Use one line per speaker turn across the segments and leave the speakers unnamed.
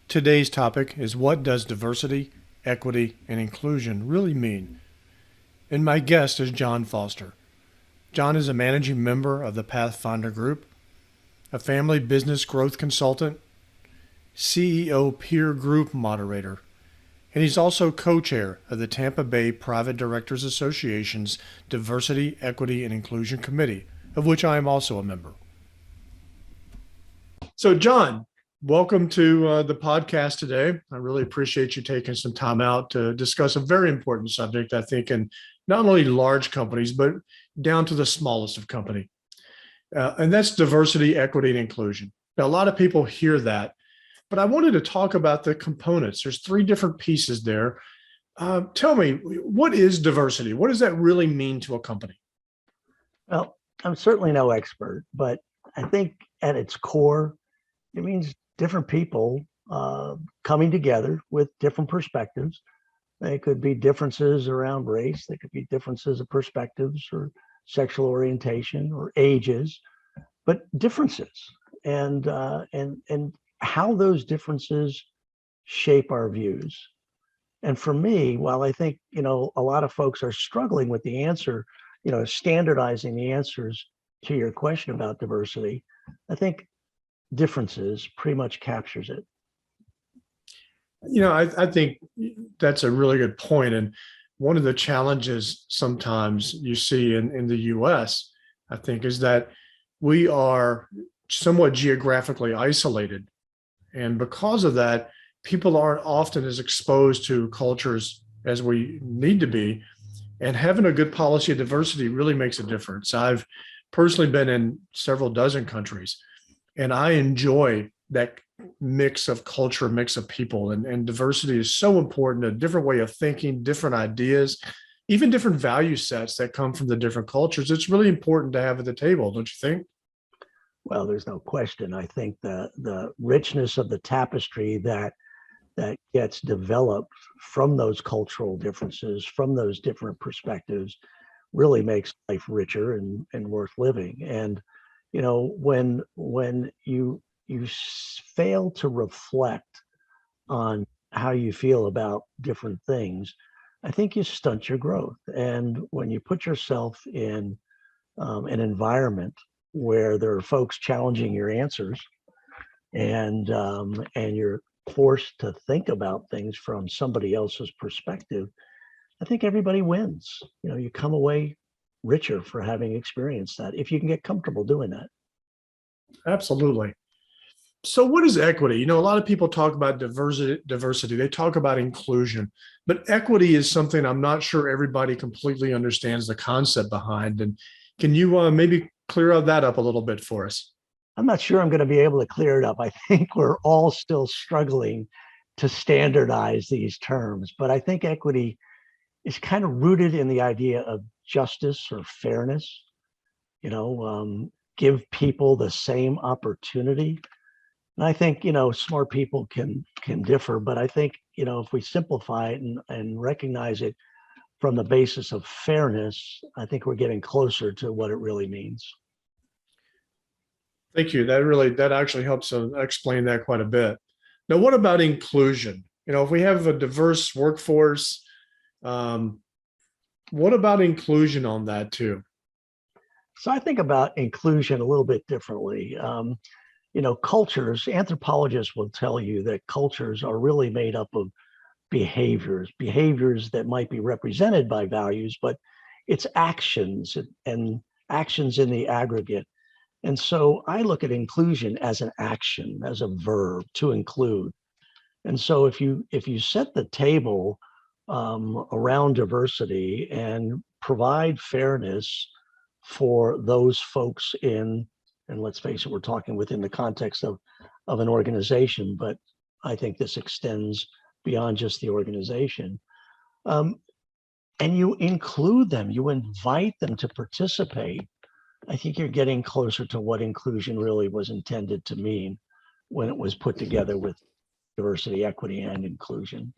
Today's topic is, what does diversity, equity, and inclusion really mean? And my guest is John Foster. John is a managing member of the Pathfinder Group, a family business growth consultant, CEO peer group moderator, and he's also co-chair of the Tampa Bay Private Directors Association's Diversity, Equity, and Inclusion Committee, of which I am also a member. So, John, welcome to the podcast today. I really appreciate you taking some time out to discuss a very important subject, I think, in not only large companies, but down to the smallest of company. And that's diversity, equity, and inclusion. Now, a lot of people hear that, but I wanted to talk about the components. There's three different pieces there. Tell me, what is diversity? What does that really mean to a company?
Well, I'm certainly no expert, but I think at its core, it means different people coming together with different perspectives. They could be differences around race. They could be differences of perspectives or sexual orientation or ages, but differences and how those differences shape our views. And for me, while I think, a lot of folks are struggling with the answer, standardizing the answers to your question about diversity, I think differences pretty much captures it.
I think that's a really good point. And one of the challenges sometimes you see in the US, I think, is that we are somewhat geographically isolated. And because of that, people aren't often as exposed to cultures as we need to be. And having a good policy of diversity really makes a difference. I've personally been in several dozen countries, and I enjoy that mix of culture, mix of people, and diversity is so important. A different way of thinking, different ideas, even different value sets that come from the different cultures. It's really important to have at the table, don't you think?
Well, there's no question. I think the richness of the tapestry that gets developed from those cultural differences, from those different perspectives, really makes life richer and worth living. And when you fail to reflect on how you feel about different things, I think you stunt your growth. And when you put yourself in an environment where there are folks challenging your answers, and you're forced to think about things from somebody else's perspective, I think everybody wins. You come away richer for having experienced that, if you can get comfortable doing that.
Absolutely. So what is equity? A lot of people talk about diversity. They talk about inclusion, but equity is something I'm not sure everybody completely understands the concept behind. And can you maybe clear that up a little bit for us?
I'm not sure I'm going to be able to clear it up. I think we're all still struggling to standardize these terms, but I think equity is kind of rooted in the idea of justice or fairness. Give people the same opportunity. And I think, smart people can differ, but I think, if we simplify it and recognize it from the basis of fairness, I think we're getting closer to what it really means.
Thank you. That actually helps explain that quite a bit. Now, what about inclusion? If we have a diverse workforce, what about inclusion on that too?
So I think about inclusion a little bit differently. Cultures, anthropologists will tell you that cultures are really made up of behaviors that might be represented by values, but it's actions and actions in the aggregate. And so I look at inclusion as an action, as a verb, to include. And so if you set the table around diversity and provide fairness for those folks and let's face it, we're talking within the context of an organization, but I think this extends beyond just the organization. And you include them, you invite them to participate. I think you're getting closer to what inclusion really was intended to mean when it was put together with diversity, equity, and inclusion.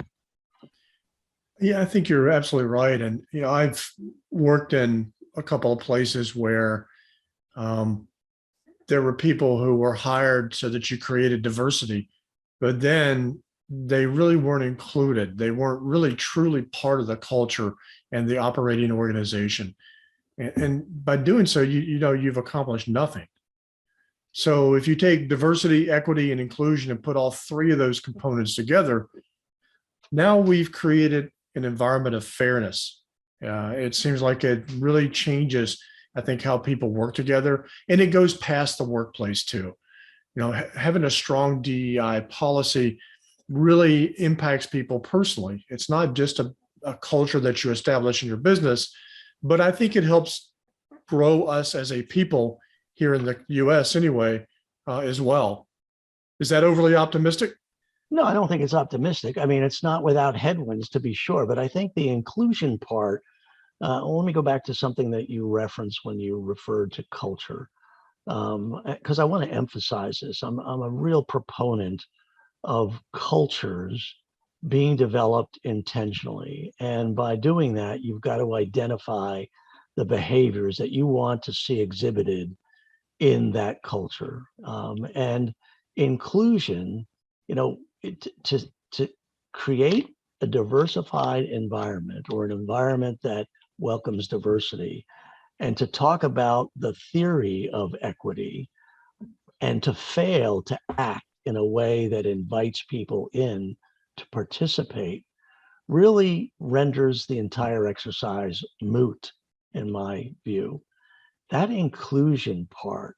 Yeah, I think you're absolutely right. And, I've worked in a couple of places where um, there were people who were hired so that you created diversity, but then they really weren't included. They weren't really truly part of the culture and the operating organization. And by doing so, you've accomplished nothing. So if you take diversity, equity, and inclusion and put all three of those components together, now we've created an environment of fairness. It seems like it really changes, I think, how people work together, and it goes past the workplace too. Having a strong DEI policy really impacts people personally. It's not just a culture that you establish in your business, but I think it helps grow us as a people here in the US anyway, as well. Is that overly optimistic?
No, I don't think it's optimistic. I mean, it's not without headwinds to be sure, but I think the inclusion part, let me go back to something that you referenced when you referred to culture, because I want to emphasize this. I'm a real proponent of cultures being developed intentionally. And by doing that, you've got to identify the behaviors that you want to see exhibited in that culture. And inclusion, to create a diversified environment, or an environment that welcomes diversity, and to talk about the theory of equity, and to fail to act in a way that invites people in to participate, really renders the entire exercise moot, in my view. That inclusion part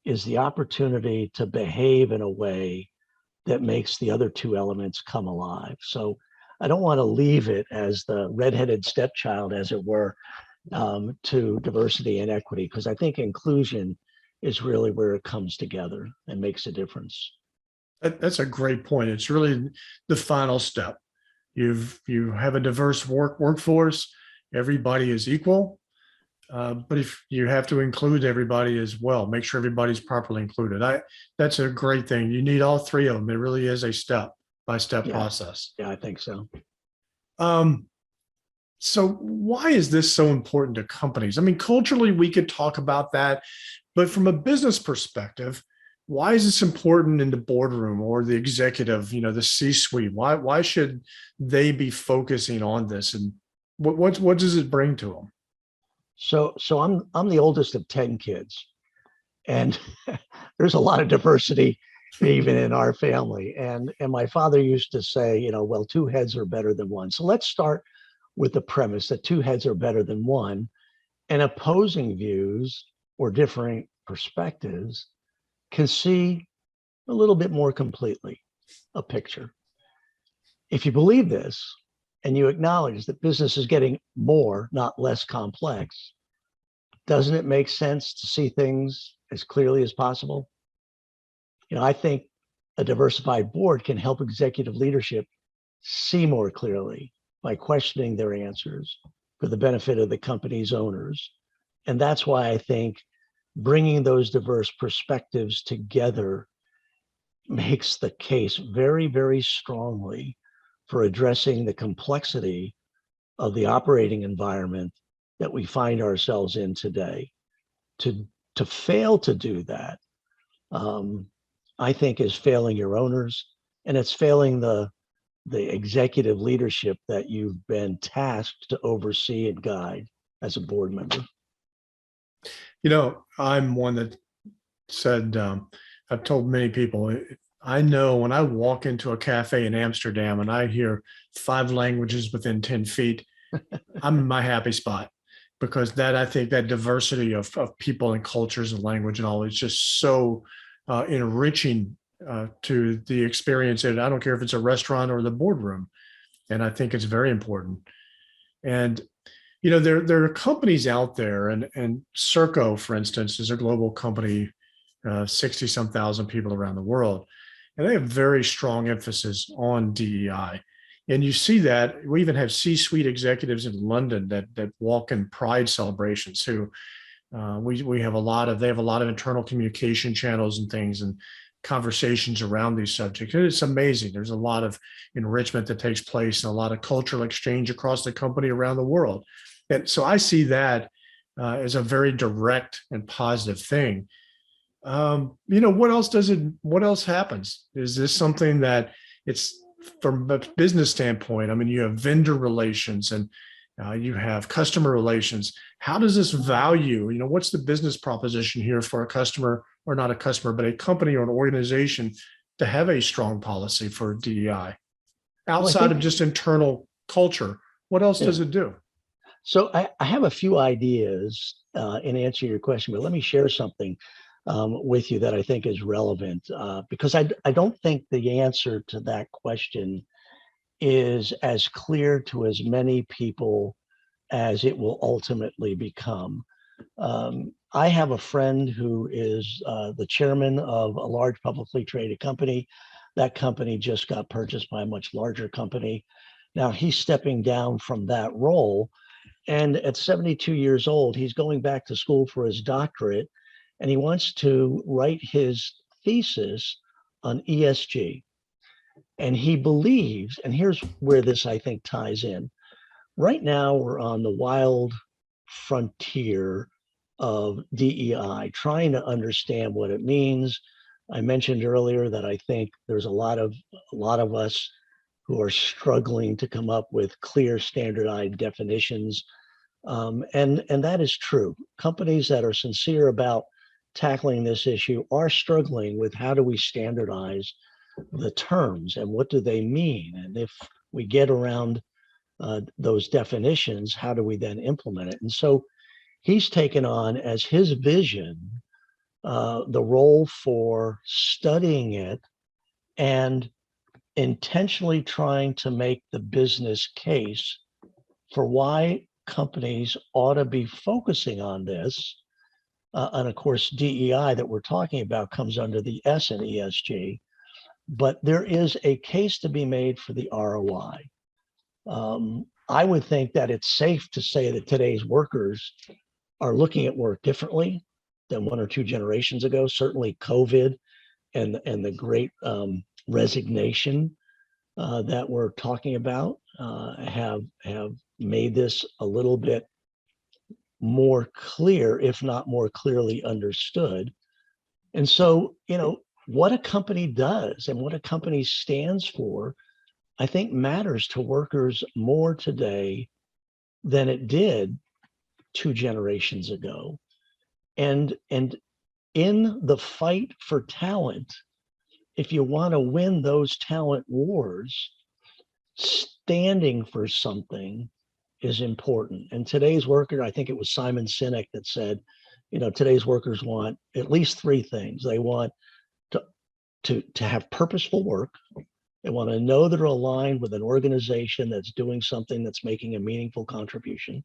is the opportunity to behave in a way that makes the other two elements come alive. So I don't want to leave it as the redheaded stepchild, as it were, to diversity and equity, because I think inclusion is really where it comes together and makes a difference.
That's a great point. It's really the final step. You have a diverse workforce. Everybody is equal. But if you have to include everybody as well, make sure everybody's properly included. That's a great thing. You need all three of them. It really is a step-by-step process.
Yeah, I think so.
Um, so why is this so important to companies? I mean, culturally, we could talk about that, but from a business perspective, why is this important in the boardroom or the executive, the C-suite? Why should they be focusing on this, and what does it bring to them?
So I'm the oldest of 10 kids, and there's a lot of diversity even in our family. And my father used to say, well, two heads are better than one. So let's start with the premise that two heads are better than one, and opposing views or differing perspectives can see a little bit more completely a picture. If you believe this, and you acknowledge that business is getting more, not less complex, doesn't it make sense to see things as clearly as possible? I think a diversified board can help executive leadership see more clearly by questioning their answers for the benefit of the company's owners. And that's why I think bringing those diverse perspectives together makes the case very, very strongly for addressing the complexity of the operating environment that we find ourselves in today. To fail to do that, I think, is failing your owners, and it's failing the executive leadership that you've been tasked to oversee and guide as a board member.
I'm one that said, I've told many people, I know when I walk into a cafe in Amsterdam and I hear 5 languages within 10 feet, I'm in my happy spot, because I think that diversity of people and cultures and language and all is just so enriching to the experience. And I don't care if it's a restaurant or the boardroom. And I think it's very important. And there are companies out there, and Serco, for instance, is a global company, 60 some thousand people around the world, and they have very strong emphasis on DEI. And you see that we even have C-suite executives in London that walk in pride celebrations, who they have a lot of internal communication channels and things and conversations around these subjects. And it's amazing. There's a lot of enrichment that takes place and a lot of cultural exchange across the company around the world. And so I see that as a very direct and positive thing. What else what else happens? Is this something that it's from a business standpoint? I mean, you have vendor relations and you have customer relations. How does this value, what's the business proposition here for a customer, or not a customer, but a company or an organization to have a strong policy for DEI
Well, I
outside of
think,
just internal culture? What else
yeah.
does it do?
So I have a few ideas in answer to your question, but let me share something with you that I think is relevant because I don't think the answer to that question is as clear to as many people as it will ultimately become. I have a friend who is the chairman of a large publicly traded company. That company just got purchased by a much larger company. Now he's stepping down from that role. And at 72 years old, he's going back to school for his doctorate, and he wants to write his thesis on ESG. And he believes, and here's where this I think ties in. Right now, we're on the wild frontier of DEI, trying to understand what it means. I mentioned earlier that I think there's a lot of us who are struggling to come up with clear, standardized definitions, and that is true. Companies that are sincere about tackling this issue are struggling with how do we standardize the terms and what do they mean, and if we get around those definitions, how do we then implement it? And so he's taken on as his vision the role for studying it and intentionally trying to make the business case for why companies ought to be focusing on this. And of course, DEI that we're talking about comes under the S in ESG, but there is a case to be made for the ROI. I would think that it's safe to say that today's workers are looking at work differently than one or two generations ago. Certainly COVID and the great resignation that we're talking about have made this a little bit more clear, if not more clearly understood. And so, what a company does and what a company stands for, I think matters to workers more today than it did two generations ago. And in the fight for talent, if you want to win those talent wars, standing for something is important. And today's worker, I think it was Simon Sinek that said, today's workers want at least three things. They want to have purposeful work. They want to know they're aligned with an organization that's doing something that's making a meaningful contribution.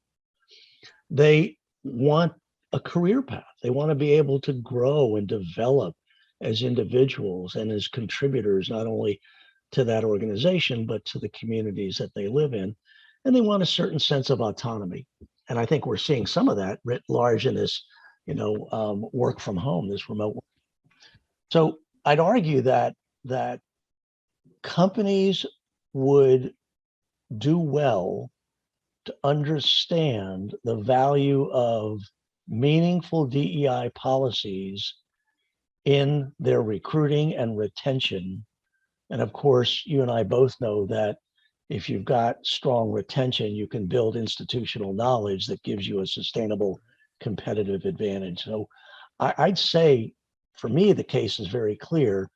They want a career path. They want to be able to grow and develop as individuals and as contributors, not only to that organization, but to the communities that they live in. And they want a certain sense of autonomy. And I think we're seeing some of that writ large in this, work from home, this remote work. So I'd argue that companies would do well to understand the value of meaningful DEI policies in their recruiting and retention. And of course, you and I both know that if you've got strong retention, you can build institutional knowledge that gives you a sustainable competitive advantage. So I'd say, for me, the case is very clear,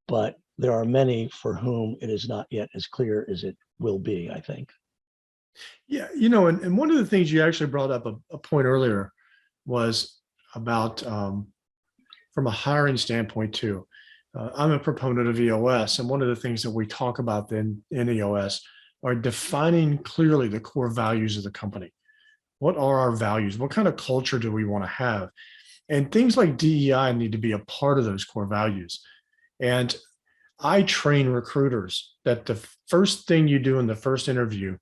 but there are many for whom it is not yet as clear as it will be, I think.
Yeah, and one of the things you actually brought up a point earlier was about from a hiring standpoint too. I'm a proponent of EOS, and one of the things that we talk about then in EOS are defining clearly the core values of the company. What are our values? What kind of culture do we want to have? And things like DEI need to be a part of those core values. And I train recruiters that the first thing you do in the first interview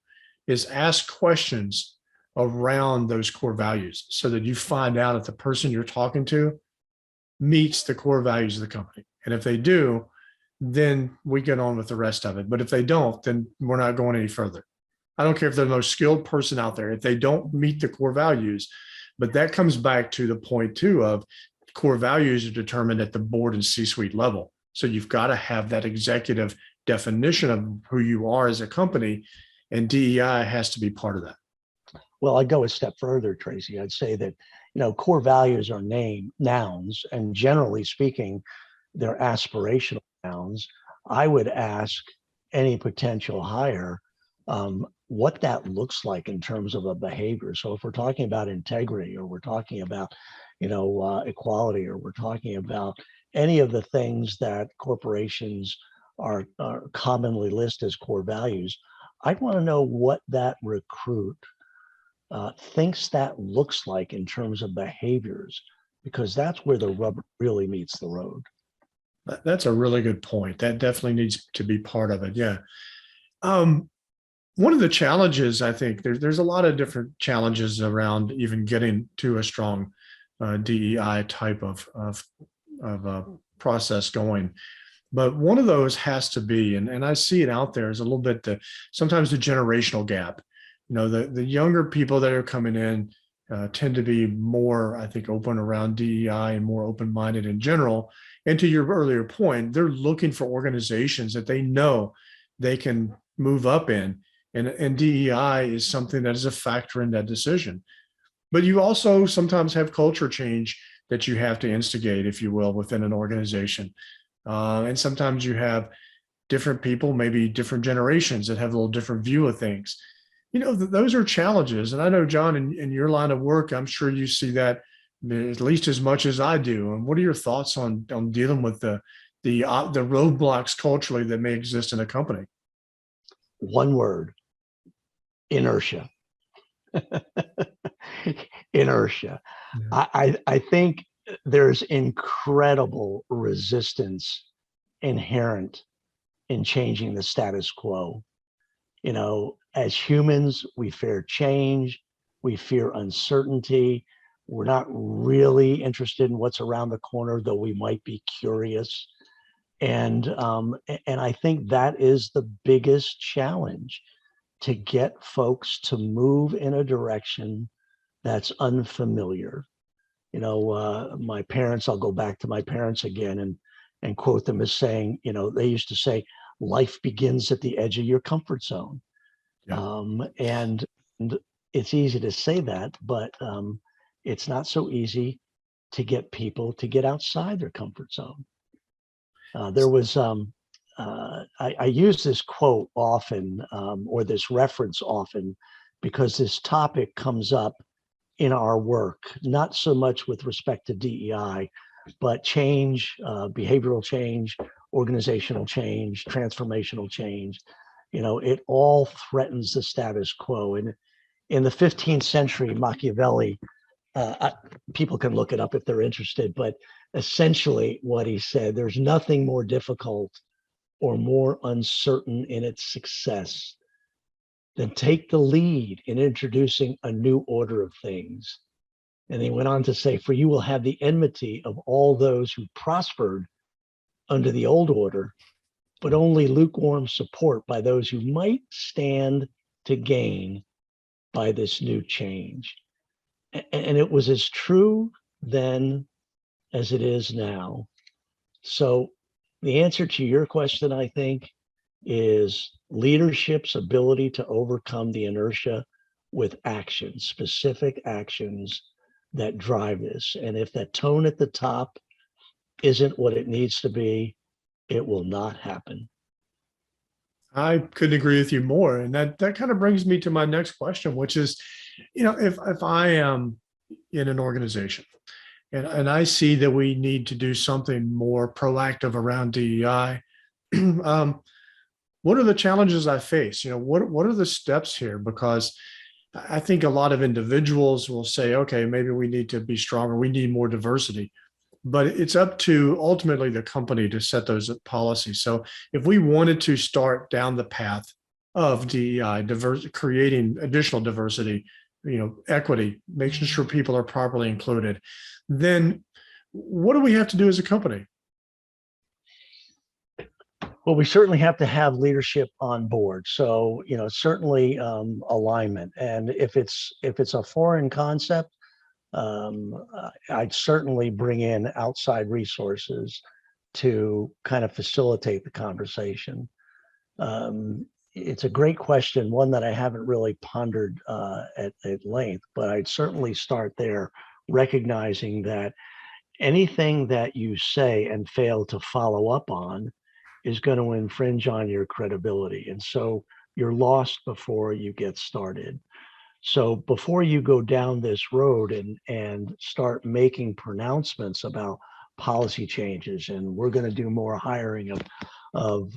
is ask questions around those core values so that you find out if the person you're talking to meets the core values of the company. And if they do, then we get on with the rest of it. But if they don't, then we're not going any further. I don't care if they're the most skilled person out there, if they don't meet the core values. But that comes back to the point too of core values are determined at the board and C-suite level. So you've got to have that executive definition of who you are as a company, and DEI has to be part of that.
Well, I'd go a step further, Tracy. I'd say that, core values are nouns, and generally speaking, they're aspirational nouns. I would ask any potential hire what that looks like in terms of a behavior. So if we're talking about integrity, or we're talking about, equality, or we're talking about any of the things that corporations are commonly listed as core values, I'd want to know what that recruit thinks that looks like in terms of behaviors, because that's where the rubber really meets the road.
That's a really good point. That definitely needs to be part of it. Yeah. One of the challenges, I think there's a lot of different challenges around even getting to a strong DEI type of process going. But one of those has to be, and I see it out there, is a little bit sometimes the generational gap. The younger people that are coming in tend to be more, I think, open around DEI and more open-minded in general. And to your earlier point, they're looking for organizations that they know they can move up in. And DEI is something that is a factor in that decision. But you also sometimes have culture change that you have to instigate, if you will, within an organization. And sometimes you have different people, maybe different generations that have a little different view of things. Those are challenges. And I know, John, in your line of work, I'm sure you see that at least as much as I do. And what are your thoughts on dealing with the roadblocks culturally that may exist in a company?
One word: inertia. Inertia.
Yeah.
I think there's incredible resistance inherent in changing the status quo. As humans, we fear change, we fear uncertainty. We're not really interested in what's around the corner, though we might be curious. And I think that is the biggest challenge, to get folks to move in a direction that's unfamiliar. My parents, I'll go back to my parents again and quote them as saying, they used to say, life begins at the edge of your comfort zone.
Yeah.
And it's easy to say that, but it's not so easy to get people to get outside their comfort zone. There was, I use this quote often, or this reference often, because this topic comes up in our work, not so much with respect to DEI, but change, behavioral change, organizational change, transformational change. It all threatens the status quo. And in the 15th century, Machiavelli, people can look it up if they're interested, but essentially what he said: there's nothing more difficult or more uncertain in its success than take the lead in introducing a new order of things. And he went on to say, for you will have the enmity of all those who prospered under the old order, but only lukewarm support by those who might stand to gain by this new change. And it was as true then as it is now. So the answer to your question, I think, is leadership's ability to overcome the inertia with actions, specific actions that drive this. And if that tone at the top isn't what it needs to be, it will not happen.
I couldn't agree with you more. And that kind of brings me to my next question, which is, if I am in an organization and I see that we need to do something more proactive around DEI, what are the challenges I face? What are the steps here? Because I think a lot of individuals will say, okay, maybe we need to be stronger. We need more diversity. But it's up to ultimately the company to set those policies. So if we wanted to start down the path of DEI, creating additional diversity, equity, making sure people are properly included, then what do we have to do as a company?
Well, we certainly have to have leadership on board. So, certainly alignment. And if it's a foreign concept, I'd certainly bring in outside resources to kind of facilitate the conversation. It's a great question, one that I haven't really pondered at length, but I'd certainly start there, recognizing that anything that you say and fail to follow up on is going to infringe on your credibility. And so you're lost before you get started. So before you go down this road and start making pronouncements about policy changes, and we're going to do more hiring of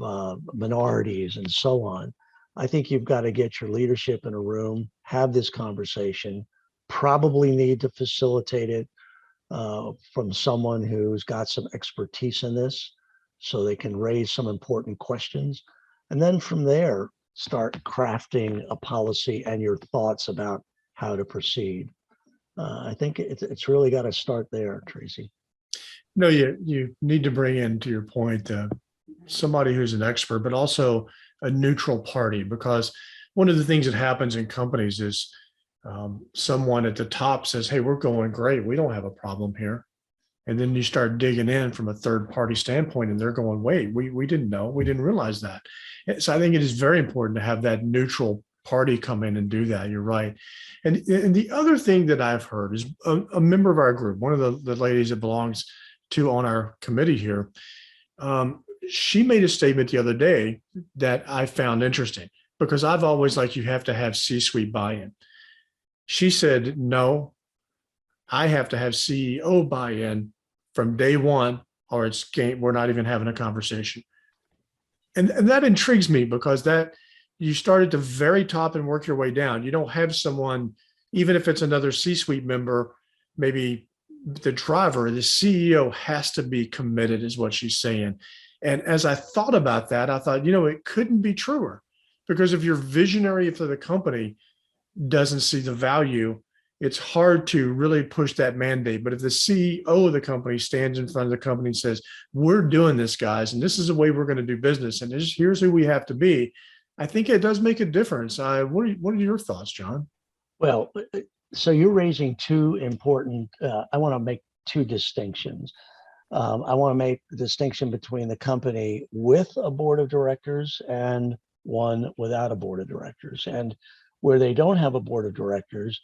minorities and so on, I think you've got to get your leadership in a room, have this conversation, probably need to facilitate it from someone who's got some expertise in this so they can raise some important questions. And then from there, start crafting a policy and your thoughts about how to proceed. I think it's really got to start there, Tracy.
No, you need to bring in, to your point, somebody who's an expert, but also a neutral party, because one of the things that happens in companies is someone at the top says, "Hey, we're going great. We don't have a problem here." And then you start digging in from a third party standpoint, and they're going, "Wait, we didn't know, we didn't realize that." So I think it is very important to have that neutral party come in and do that. You're right. And the other thing that I've heard is a member of our group, one of the ladies that belongs to on our committee here, she made a statement the other day that I found interesting, because I've always like, you have to have C-suite buy-in. She said, "No, I have to have CEO buy-in from day one, or it's game. We're not even having a conversation." And that intrigues me, because that you start at the very top and work your way down. You don't have someone, even if it's another C-suite member, maybe the driver, the CEO has to be committed, is what she's saying. And as I thought about that, I thought, it couldn't be truer, because if your visionary for the company doesn't see the value, it's hard to really push that mandate. But if the CEO of the company stands in front of the company and says, "We're doing this, guys, and this is the way we're going to do business, and here's who we have to be," I think it does make a difference. What are your thoughts, John?
Well, so you're raising two important, I want to make two distinctions. I want to make the distinction between the company with a board of directors and one without a board of directors. And where they don't have a board of directors,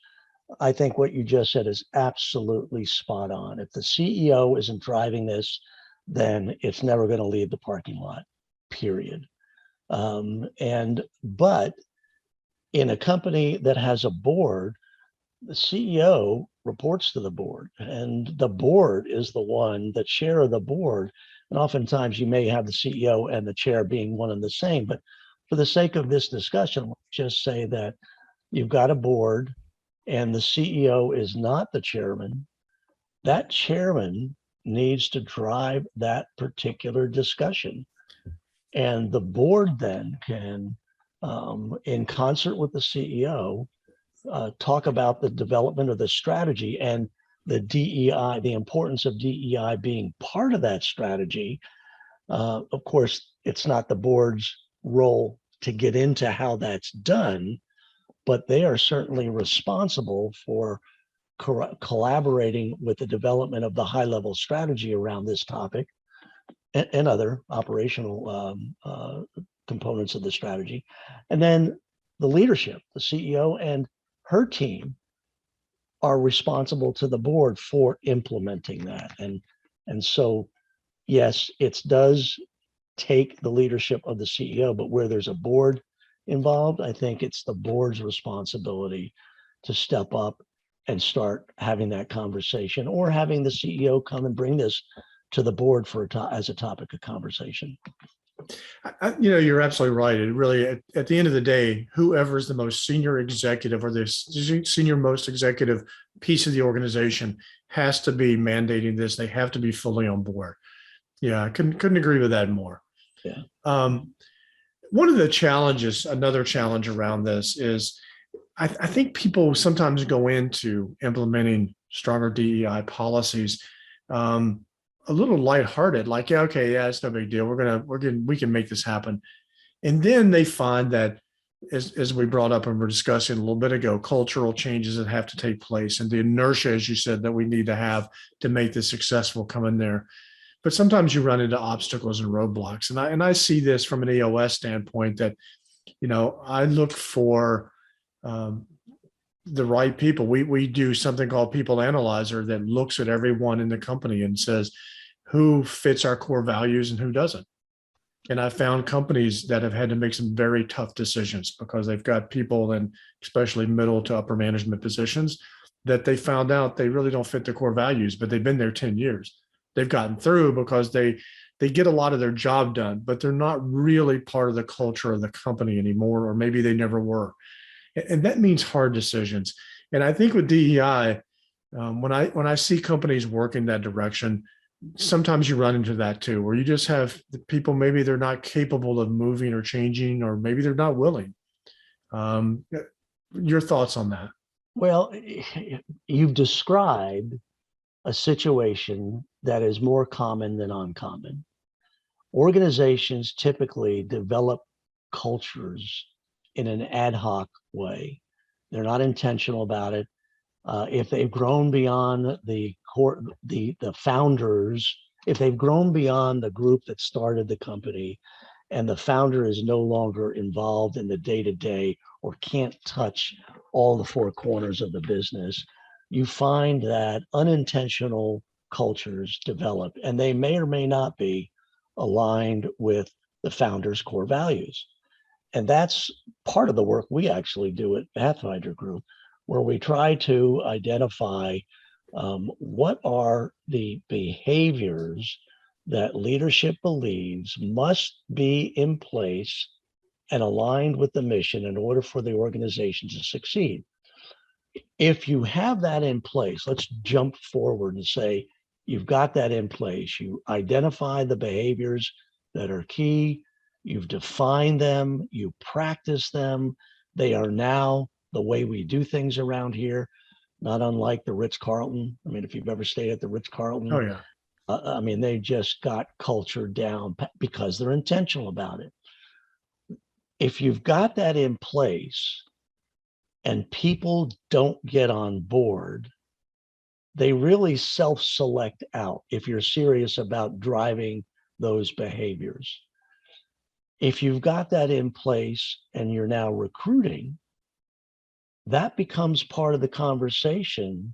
I think what you just said is absolutely spot on. If the CEO isn't driving this, then it's never going to leave the parking lot, period. But in a company that has a board, the CEO reports to the board, and the board is the one, the chair of the board. And oftentimes you may have the CEO and the chair being one and the same, but for the sake of this discussion, let's just say that you've got a board and the CEO is not the chairman. That chairman needs to drive that particular discussion. And the board then can, in concert with the CEO, talk about the development of the strategy and the DEI, the importance of DEI being part of that strategy. Of course, it's not the board's role to get into how that's done, but they are certainly responsible for collaborating with the development of the high-level strategy around this topic and other operational components of the strategy. And then the leadership, the CEO and her team, are responsible to the board for implementing that. And so, yes, it does take the leadership of the CEO, but where there's a board involved, I think it's the board's responsibility to step up and start having that conversation, or having the CEO come and bring this to the board as a topic of conversation.
You're absolutely right. It really, at the end of the day, whoever is the most senior executive or the senior most executive piece of the organization has to be mandating this. They have to be fully on board. Yeah, I couldn't agree with that more.
Yeah.
One of the challenges, another challenge around this is, I think people sometimes go into implementing stronger DEI policies a little lighthearted, like, yeah, okay, yeah, it's no big deal. We can make this happen. And then they find that, as we brought up and we're discussing a little bit ago, cultural changes that have to take place and the inertia, as you said, that we need to have to make this successful come in there. But sometimes you run into obstacles and roadblocks. And I see this from an EOS standpoint that, I look for um, the right people. We do something called People Analyzer that looks at everyone in the company and says who fits our core values and who doesn't. And I found companies that have had to make some very tough decisions because they've got people in especially middle to upper management positions that they found out they really don't fit the core values, but they've been there 10 years. They've gotten through because they get a lot of their job done, but they're not really part of the culture of the company anymore, or maybe they never were. And that means hard decisions. And I think with DEI, when I see companies work in that direction, sometimes you run into that too, where you just have the people, maybe they're not capable of moving or changing, or maybe they're not willing. Um, your thoughts on that?
Well, you've described a situation that is more common than uncommon. Organizations typically develop cultures in an ad hoc way. They're not intentional about it. If they've grown beyond the core, the founders, if they've grown beyond the group that started the company, and the founder is no longer involved in the day-to-day or can't touch all the four corners of the business, you find that unintentional cultures develop, and they may or may not be aligned with the founder's core values. And that's part of the work we actually do at Pathfinder Group, where we try to identify what are the behaviors that leadership believes must be in place and aligned with the mission in order for the organization to succeed. If you have that in place, let's jump forward and say you've got that in place. You identify the behaviors that are key, you've defined them, you practice them. They are now the way we do things around here, not unlike the Ritz-Carlton. I mean, if you've ever stayed at the Ritz-Carlton,
Oh yeah.
I mean, they just got culture down because they're intentional about it. If you've got that in place and people don't get on board, they really self-select out if you're serious about driving those behaviors. If you've got that in place and you're now recruiting, that becomes part of the conversation,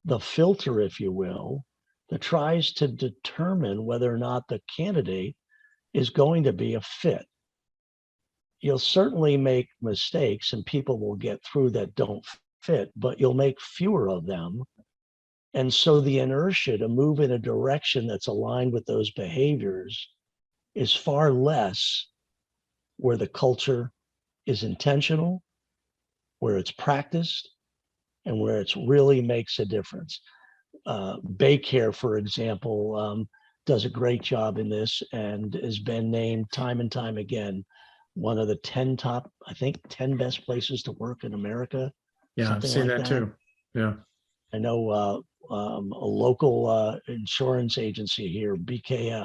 the filter, if you will, that tries to determine whether or not the candidate is going to be a fit. You'll certainly make mistakes and people will get through that don't fit, but you'll make fewer of them. And so the inertia to move in a direction that's aligned with those behaviors is far less where the culture is intentional, where it's practiced, and where it really makes a difference. Baycare, for example, does a great job in this and has been named time and time again one of the 10 top, I think 10 best places to work in America,
Yeah, I've
something
seen
like
that
that.
too. Yeah.
I know a local insurance agency here, BR,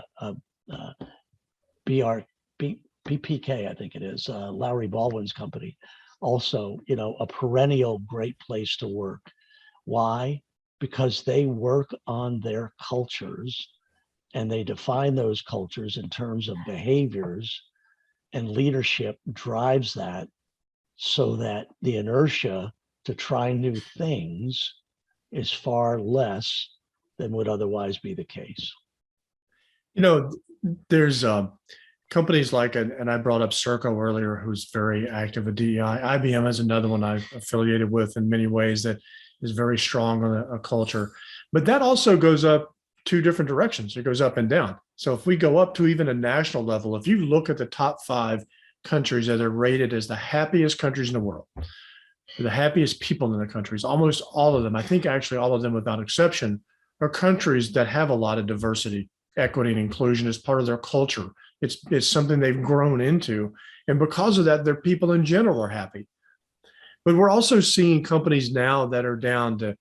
BPK, I think it is, Lowry Baldwin's company. Also, a perennial great place to work. Why? Because they work on their cultures and they define those cultures in terms of behaviors, and leadership drives that so that the inertia to try new things is far less than would otherwise be the case.
You know, there's companies like, and I brought up Circo earlier, who's very active at DEI. IBM is another one I've affiliated with in many ways that is very strong on a culture. But that also goes up two different directions. It goes up and down. So if we go up to even a national level, if you look at the top 5 countries that are rated as the happiest countries in the world, the happiest people in the countries, almost all of them, I think actually all of them without exception, are countries that have a lot of diversity, equity, and inclusion as part of their culture. It's something they've grown into. And because of that, their people in general are happy. But we're also seeing companies now that are down to,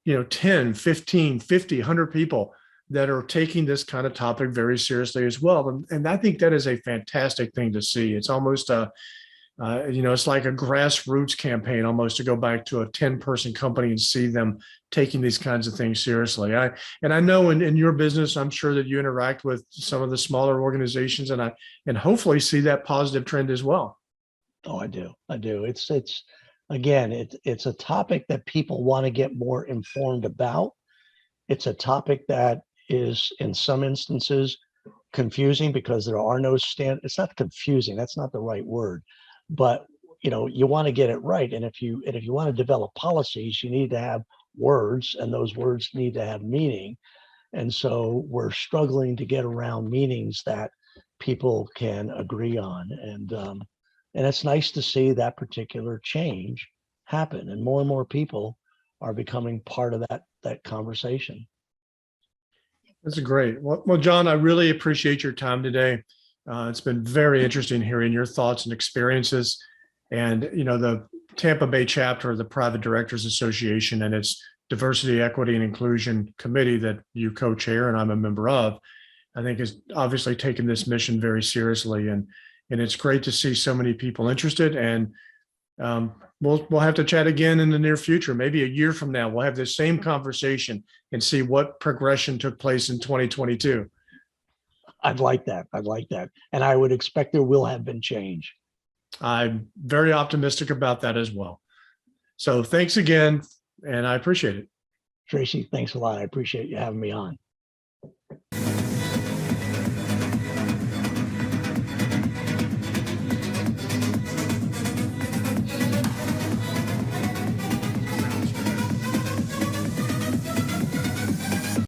10, 15, 50, 100 people that are taking this kind of topic very seriously as well. And I think that is a fantastic thing to see. It's almost it's like a grassroots campaign almost, to go back to a 10-person company and see them taking these kinds of things seriously. I know in your business, I'm sure that you interact with some of the smaller organizations, and hopefully see that positive trend as well.
Oh, I do. I do. It's again, it's a topic that people want to get more informed about. It's a topic that is in some instances confusing because there are no it's not confusing. That's not the right word, but you want to get it right. And if you want to develop policies, you need to have words, and those words need to have meaning. And so we're struggling to get around meanings that people can agree on. And it's nice to see that particular change happen, and more people are becoming part of that conversation.
That's great. Well, John, I really appreciate your time today. It's been very interesting hearing your thoughts and experiences. And, the Tampa Bay Chapter of the Private Directors Association and its Diversity, Equity, and Inclusion Committee that you co-chair and I'm a member of, I think has obviously taken this mission very seriously. And it's great to see so many people interested. And we'll have to chat again in the near future. Maybe a year from now, we'll have this same conversation and see what progression took place in 2022.
I'd like that. And I would expect there will have been change.
I'm very optimistic about that as well. So thanks again, and I appreciate it.
Tracy, thanks a lot. I appreciate you having me on.